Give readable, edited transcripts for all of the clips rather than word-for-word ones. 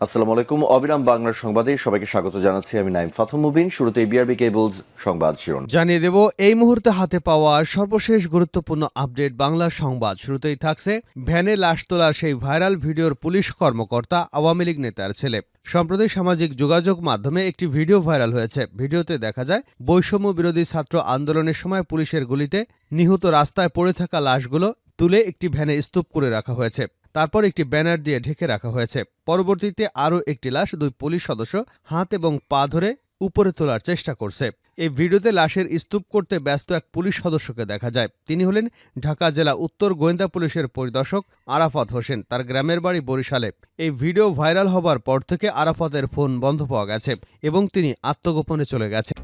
আসসালামু আলাইকুম। অবিরাম বাংলার সংবাদে সবাইকে স্বাগত জানাচ্ছি। আমি নাইম ফাথম মুবিন। শুরুতে বিআরবি কেবলস সংবাদ শিরোনাম জানিয়ে দেব এই মুহূর্তে হাতে পাওয়া সর্বশেষ গুরুত্বপূর্ণ আপডেট বাংলা সংবাদ। শুরুতেই থাকছে ভ্যানে লাশ তোলার সেই ভাইরাল ভিডিওর পুলিশ কর্মকর্তা আওয়ামী লীগ নেতার ছেলে। সম্প্রতি সামাজিক যোগাযোগ মাধ্যমে একটি ভিডিও ভাইরাল হয়েছে। ভিডিওতে দেখা যায় বৈষম্য বিরোধী ছাত্র আন্দোলনের সময় পুলিশের গুলিতে নিহত রাস্তায় পড়ে থাকা লাশগুলো তুলে একটি ভ্যানে স্তূপ করে রাখা হয়েছে। তারপর একটি ব্যানার দিয়ে ঢেকে রাখা হয়েছে। পরবর্তীতে আরও একটি লাশ দুই পুলিশ সদস্য হাত এবং পা ধরে উপরে তোলার চেষ্টা করছে। এই ভিডিওতে লাশের স্তূপ করতে ব্যস্ত এক পুলিশ সদস্যকে দেখা যায়। তিনি হলেন ঢাকা জেলা উত্তর গোয়েন্দা পুলিশের পরিদর্শক আরাফাত হোসেন। তার গ্রামের বাড়ি বরিশালে। এই ভিডিও ভাইরাল হবার পর থেকে আরাফাতের ফোন বন্ধ পাওয়া গেছে এবং তিনি আত্মগোপনে চলে গেছে।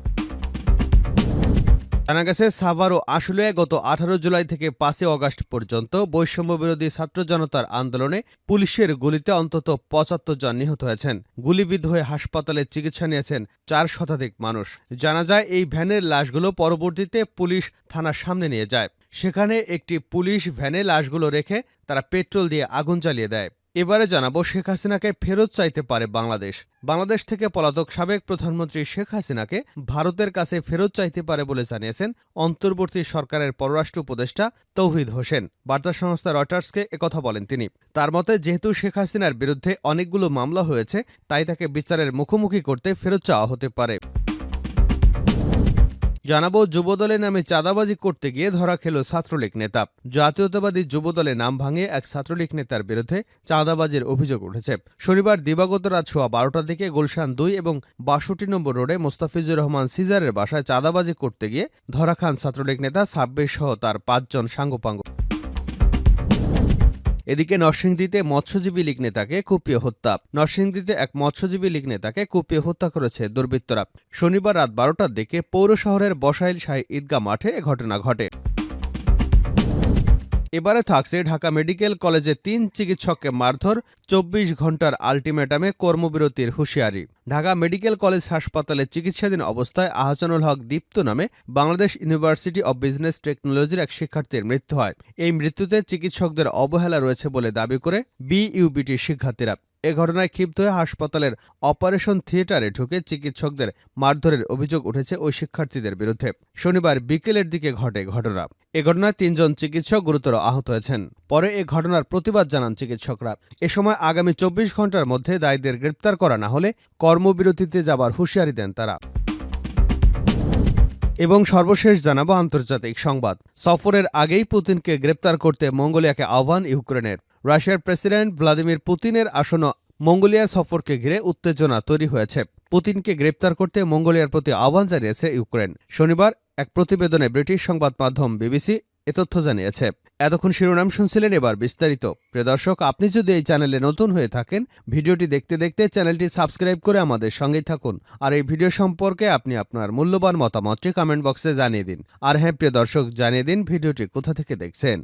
জানা গেছে, সাভার ও আশুলিয়ায় গত 18 জুলাই থেকে 5 আগস্ট পর্যন্ত বৈষম্যবিরোধী ছাত্র জনতার আন্দোলনে পুলিশের গুলিতে অন্তত 75 জন নিহত হয়েছেন। গুলিবিদ্ধ হয়ে হাসপাতালে চিকিৎসা নিয়েছেন 4 শতাধিক মানুষ। জানা যায়, এই ভ্যানের লাশগুলো পরবর্তীতে পুলিশ থানার সামনে নিয়ে যায়। সেখানে একটি পুলিশ ভ্যানে লাশগুলো রেখে তারা পেট্রোল দিয়ে আগুন জ্বালিয়ে দেয়। এবারে জানাবো, শেখ হাসিনাকে ফেরত চাইতে পারে বাংলাদেশ। বাংলাদেশ থেকে পলাতক সাবেক প্রধানমন্ত্রী শেখ হাসিনাকে ভারতের কাছে ফেরত চাইতে পারে বলে জানিয়েছেন অন্তর্বর্তী সরকারের পররাষ্ট্র উপদেষ্টা তৌহিদ হোসেন। বার্তা সংস্থা রয়টার্সকে একথা বলেন তিনি। তার মতে, যেহেতু শেখ হাসিনার বিরুদ্ধে অনেকগুলো মামলা হয়েছে, তাই তাকে বিচারের মুখোমুখি করতে ফেরত চাওয়া হতে পারে। জানাবো, যুবদলের নামে চাঁদাবাজি করতে গিয়ে ধরা খেল ছাত্রলীগ নেতা। জাতীয়তাবাদী যুবদলে নাম ভাঙিয়ে এক ছাত্রলীগ নেতার বিরুদ্ধে চাঁদাবাজির অভিযোগ উঠেছে। শনিবার দিবাগত রাত সোয়া 12টার দিকে গুলশান 2 এবং 62 নম্বর রোডে মোস্তাফিজুর রহমান সিজারের বাসায় চাঁদাবাজি করতে গিয়ে ধরা খান ছাত্রলীগ নেতা 26 সহ তার 5 জন সাঙ্গপাঙ্গ। এদিকে নরসিংদীতে মৎস্যজীবী লীগ নেতাকে কুপিয়ে হত্যা। নরসিংদীতে এক মৎস্যজীবী লীগ নেতাকে কুপিয়ে হত্যা করেছে দুর্বৃত্তরা। শনিবার রাত 12টার দিকে পৌর শহরের বসাইল শাহী ঈদগাহ মাঠে এ ঘটনা ঘটে। এবারে থাকছে ঢাকা মেডিকেল কলেজে 3 চিকিৎসককে মারধর, 24 ঘণ্টার আল্টিমেটামে কর্মবিরতির হুঁশিয়ারি। ঢাকা মেডিকেল কলেজ হাসপাতালে চিকিৎসাধীন অবস্থায় আহসানুল হক দীপ্ত নামে বাংলাদেশ ইউনিভার্সিটি অব বিজনেস টেকনোলজির এক শিক্ষার্থীর মৃত্যু হয়। এই মৃত্যুতে চিকিৎসকদের অবহেলা রয়েছে বলে দাবি করে বিইউবিটির শিক্ষার্থীরা। এ ঘটনায় ক্ষিপ্ত হয়ে হাসপাতালের অপারেশন থিয়েটারে ঢুকে চিকিৎসকদের মারধরের অভিযোগ উঠেছে ওই শিক্ষার্থীদের বিরুদ্ধে। শনিবার বিকেলের দিকে ঘটে ঘটনা। এ ঘটনায় 3 জন চিকিৎসক গুরুতর আহত হয়েছেন। পরে এ ঘটনার প্রতিবাদ জানান চিকিৎসকরা। এ সময় আগামী 24 ঘণ্টার মধ্যে দায়ীদের গ্রেপ্তার করা না হলে কর্মবিরতিতে যাবার হুঁশিয়ারি দেন তারা। এবং সর্বশেষ জানাবো আন্তর্জাতিক সংবাদ। সফরের আগেই পুতিনকে গ্রেপ্তার করতে মঙ্গোলিয়াকে আহ্বান ইউক্রেনের। রাশিয়ার প্রেসিডেন্ট ভ্লাদিমির পুতিনের আসন্ন মঙ্গোলিয়া সফরকে ঘিরে উত্তেজনা তৈরি হয়েছে। পুতিনকে গ্রেপ্তার করতে মঙ্গোলিয়ার প্রতি আহ্বান জানিয়েছে ইউক্রেন। শনিবার এক প্রতিবেদনে ব্রিটিশ সংবাদ মাধ্যম বিবিসি এ তথ্য জানিয়েছে। এতক্ষণ শিরোনাম শুনছিলেন, এবার বিস্তারিত। প্রিয় দর্শক, আপনি যদি এই চ্যানেলে নতুন হয়ে থাকেন, ভিডিওটি দেখতে দেখতে চ্যানেলটি সাবস্ক্রাইব করে আমাদের সঙ্গেই থাকুন। আর এই ভিডিও সম্পর্কে আপনি আপনার মূল্যবান মতামতটি কমেন্ট বক্সে জানিয়ে দিন। আর হ্যাঁ প্রিয় দর্শক, জানিয়ে দিন ভিডিওটি কোথা থেকে দেখছেন।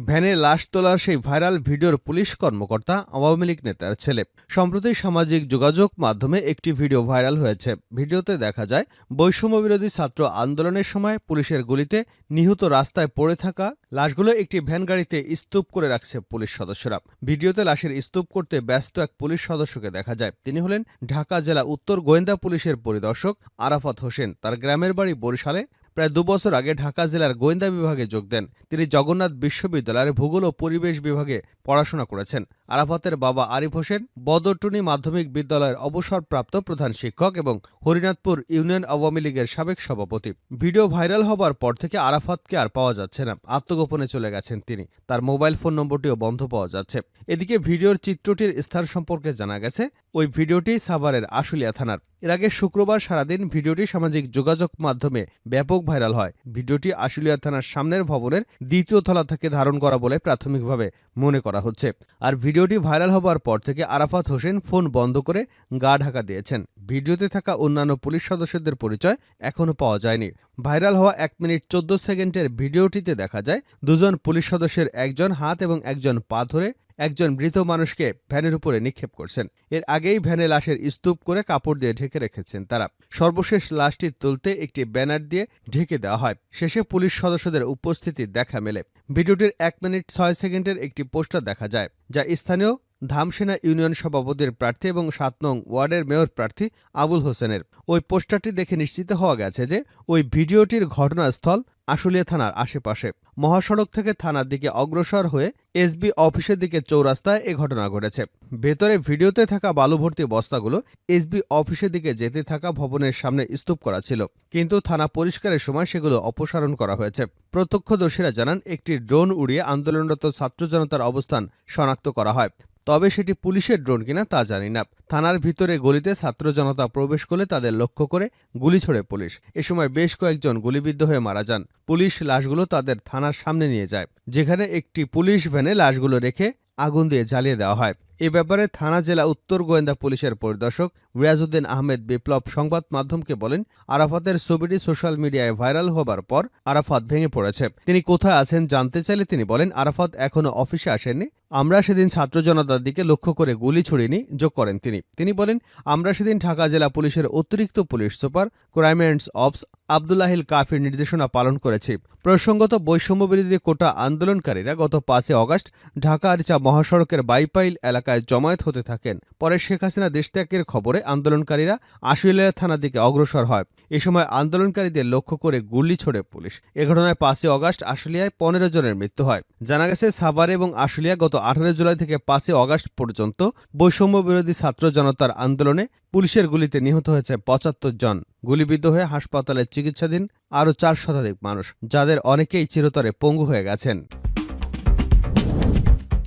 ভ্যানে লাশ তোলার সেই ভাইরাল ভিডিওর পুলিশ কর্মকর্তা আওয়ামী লীগ নেতার ছেলে। সম্প্রতি সামাজিক যোগাযোগ মাধ্যমে একটি ভিডিও ভাইরাল হয়েছে। ভিডিওতে দেখা যায় বৈষম্যবিরোধী ছাত্র আন্দোলনের সময় পুলিশের গুলিতে নিহত রাস্তায় পড়ে থাকা লাশগুলো একটি ভ্যান গাড়িতে স্তূপ করে রাখছে পুলিশ সদস্যরা। ভিডিওতে লাশের স্তূপ করতে ব্যস্ত এক পুলিশ সদস্যকে দেখা যায়। তিনি হলেন ঢাকা জেলা উত্তর গোয়েন্দা পুলিশের পরিদর্শক আরাফাত হোসেন। তার গ্রামের বাড়ি বরিশালে। প্রায় 2 বছর আগে ঢাকা জেলার গোয়েন্দা বিভাগে যোগ দেন। তিনি জগন্নাথ বিশ্ববিদ্যালয়ের ভূগোল ও পরিবেশ বিভাগে পড়াশোনা করেছেন। আরাফাতের বাবা আরিফ হোসেন বদরটুনি মাধ্যমিক বিদ্যালয়ের অবসরপ্রাপ্ত প্রধান শিক্ষক এবং হরিনাথপুর ইউনিয়ন আওয়ামী লীগের সাবেক সভাপতি। ভিডিও ভাইরাল হবার পর থেকে আরাফাতকে আর পাওয়া যাচ্ছে না। আত্মগোপনে চলে গেছেন তিনি। তার মোবাইল ফোন নম্বরটিও বন্ধ পাওয়া যাচ্ছে। এদিকে ভিডিওর চিত্রটির স্থান সম্পর্কে জানা গেছে, ওই ভিডিওটি সাভারের আশুলিয়া থানার। এর আগে শুক্রবার সারাদিন ভিডিওটি সামাজিক যোগাযোগ মাধ্যমে ব্যাপক ভাইরাল হয়। ভিডিওটি আশুলিয়া থানার সামনের ভবনের 2য় তলা থেকে ধারণ করা বলে প্রাথমিকভাবে মনে করা হচ্ছে। আর ভিডিওটি ভাইরাল হবার পর থেকে আরাফাত হোসেন ফোন বন্ধ করে গা ঢাকা দিয়েছেন। ভিডিওতে থাকা অন্যান্য পুলিশ সদস্যদের পরিচয় এখনও পাওয়া যায়নি। ভাইরাল হওয়া 1 মিনিট 14 সেকেন্ডের ভিডিওটিতে দেখা যায় 2 জন পুলিশ সদস্যের একজন হাত এবং একজন পা ধরে একজন মৃত মানুষকে ভ্যানের উপরে নিক্ষেপ করছেন। এর আগেই ভ্যানে লাশের স্তূপ করে কাপড় দিয়ে ঢেকে রেখেছেন তারা। সর্বশেষ লাশটি তুলতে একটি ব্যানার দিয়ে ঢেকে দেওয়া হয়। শেষে পুলিশ সদস্যদের উপস্থিতির দেখা মেলে। ভিডিওটির 1 মিনিট 6 সেকেন্ডের একটি পোস্টার দেখা যায়, যা স্থানীয় ধামসেনা ইউনিয়ন সভাপতির প্রার্থী এবং 7 নং ওয়ার্ডের মেয়র প্রার্থী আবুল হোসেনের। ওই পোস্টারটি দেখে নিশ্চিত হওয়া গেছে যে ওই ভিডিওটির ঘটনাস্থল আশুলিয়া থানার আশেপাশে। মহাসড়ক থেকে থানার দিকে অগ্রসর হয়ে এসবি অফিসের দিকে চৌরাস্তায় এ ঘটনা ঘটেছে। ভেতরে ভিডিওতে থাকা বালুভর্তি বস্তাগুলো এসবি অফিসের দিকে যেতে থাকা ভবনের সামনে স্তূপ করা ছিল, কিন্তু থানা পরিষ্কারের সময় সেগুলো অপসারণ করা হয়েছে। প্রত্যক্ষদর্শীরা জানান, একটি ড্রোন উড়িয়ে আন্দোলনরত ছাত্র জনতার অবস্থান শনাক্ত করা হয়। তবে সেটি পুলিশের ড্রোন কিনা তা জানি না। থানার ভিতরে গলিতে ছাত্র জনতা প্রবেশ করলে তাদের লক্ষ্য করে গুলি ছোড়ে পুলিশ। এ সময় বেশ কয়েকজন গুলিবিদ্ধ হয়ে মারা যান। পুলিশ লাশগুলো তাদের থানার সামনে নিয়ে যায়, যেখানে একটি পুলিশ ভ্যানে লাশগুলো রেখে আগুন দিয়ে জ্বালিয়ে দেওয়া হয়। এ ব্যাপারে থানা জেলা উত্তর গোয়েন্দা পুলিশের পরিদর্শক রিয়াজউদ্দিন আহমেদ বিপ্লব সংবাদ মাধ্যমকে বলেন, আরাফাতের ছবিটি সোশ্যাল মিডিয়ায় ভাইরাল হবার পর আরাফাত ভেঙে পড়েছে। তিনি কোথায় আছেন জানতে চাইলে তিনি বলেন, আরাফাত এখনো অফিসে আসেননি। আমরা সেদিন ছাত্র জনতার দিকে লক্ষ্য করে গুলি ছুড়িনি, যোগ করেন তিনি বলেন, আমরা সেদিন ঢাকা জেলা পুলিশের অতিরিক্ত police super crime and ops Abdullahil কাফির নির্দেশনা পালন করেছি। প্রসঙ্গত, বৈষম্যবিরোধী কোটা আন্দোলনকারীরা গত 5 আগস্ট ঢাকা আরিচা মহাসড়কের বাইপাইল এলাকায় জমায়েত হতে থাকেন। পরে শেখ হাসিনা দেশত্যাগের খবরে আন্দোলনকারীরা আশুলিয়া থানার দিকে অগ্রসর হয়। এ সময় আন্দোলনকারীদের লক্ষ্য করে গুলি ছোড়ে পুলিশ। এ ঘটনায় 5 আগস্ট আশুলিয়ায় 15 জনের মৃত্যু হয়। জানা গেছে, সাভার এবং আশুলিয়া গত 18 জুলাই থেকে 5 আগস্ট পর্যন্ত বৈষম্যবিরোধী ছাত্র জনতার আন্দোলনে পুলিশের গুলিতে নিহত হয়েছে 75 জন। গুলিবিদ্ধ হয়ে হাসপাতালে চিকিৎসাধীন আরও 4 শতাধিক মানুষ, যাদের অনেকেই চিরতরে পঙ্গু হয়ে গেছেন।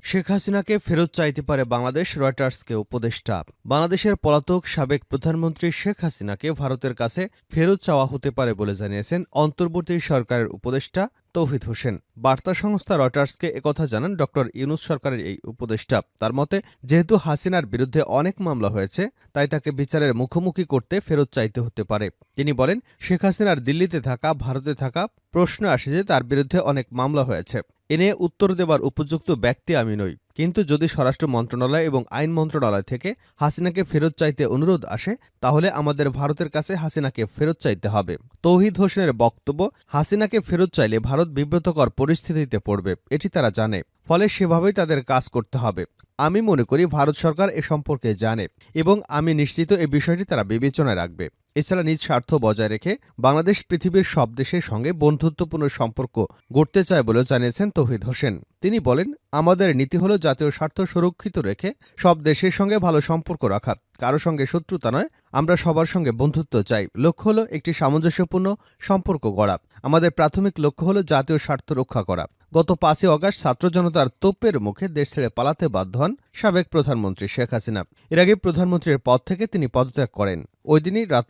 শেখ হাসিনাকে ফেরত চাইতে পারে বাংলাদেশ, রয়টার্সকে উপদেষ্টা। বাংলাদেশের পলাতক সাবেক প্রধানমন্ত্রী শেখ হাসিনাকে ভারতের কাছে ফেরত চাওয়া হতে পারে বলে জানিয়েছেন অন্তর্বর্তী সরকারের উপদেষ্টা তৌহিদ হোসেন। বার্তা সংস্থা রয়টার্সকে একথা জানান ড ইউনূস সরকারের এই উপদেষ্টা। তার মতে, যেহেতু হাসিনার বিরুদ্ধে অনেক মামলা হয়েছে, তাই তাকে বিচারের মুখোমুখি করতে ফেরত চাইতে হতে পারে। তিনি বলেন, শেখ হাসিনার দিল্লিতে থাকা, ভারতে থাকা প্রশ্ন আসে যে তার বিরুদ্ধে অনেক মামলা হয়েছে। এ নিয়ে উত্তর দেবার উপযুক্ত ব্যক্তি আমি নই। কিন্তু যদি স্বরাষ্ট্র মন্ত্রণালয় এবং আইন মন্ত্রণালয় থেকে হাসিনাকে ফেরত চাইতে অনুরোধ আসে, তাহলে আমাদের ভারতের কাছে হাসিনাকে ফেরত চাইতে হবে। তৌহিদ হোসেনের বক্তব্য, হাসিনাকে ফেরত চাইলে ভারত বিব্রতকর পরিস্থিতিতে পড়বে, এটি তারা জানে। ফলে সেভাবেই তাদের কাজ করতে হবে। আমি মনে করি ভারত সরকার এ সম্পর্কে জানে এবং আমি নিশ্চিত এই বিষয়টি তারা বিবেচনায় রাখবে। এছাড়া নিজ স্বার্থ বজায় রেখে বাংলাদেশ পৃথিবীর সব দেশের সঙ্গে বন্ধুত্বপূর্ণ সম্পর্ক গড়তে চায় বলেও জানিয়েছেন তৌহিদ হোসেন। তিনি বলেন, আমাদের নীতি হল জাতীয় স্বার্থ সুরক্ষিত রেখে সব দেশের সঙ্গে ভালো সম্পর্ক রাখা, কারো সঙ্গে শত্রুতা নয়। আমরা সবার সঙ্গে বন্ধুত্ব চাই। লক্ষ্য হল একটি সামঞ্জস্যপূর্ণ সম্পর্ক গড়া। আমাদের প্রাথমিক লক্ষ্য হল জাতীয় স্বার্থ রক্ষা করা। গত 5 আগস্ট ছাত্র জনতার তোপের মুখে দেশ ছেড়ে পালাতে বাধ্য হন সাবেক প্রধানমন্ত্রী শেখ হাসিনা। এর আগে প্রধানমন্ত্রীর পদ থেকে তিনি পদত্যাগ করেন। ওই দিনই রাতে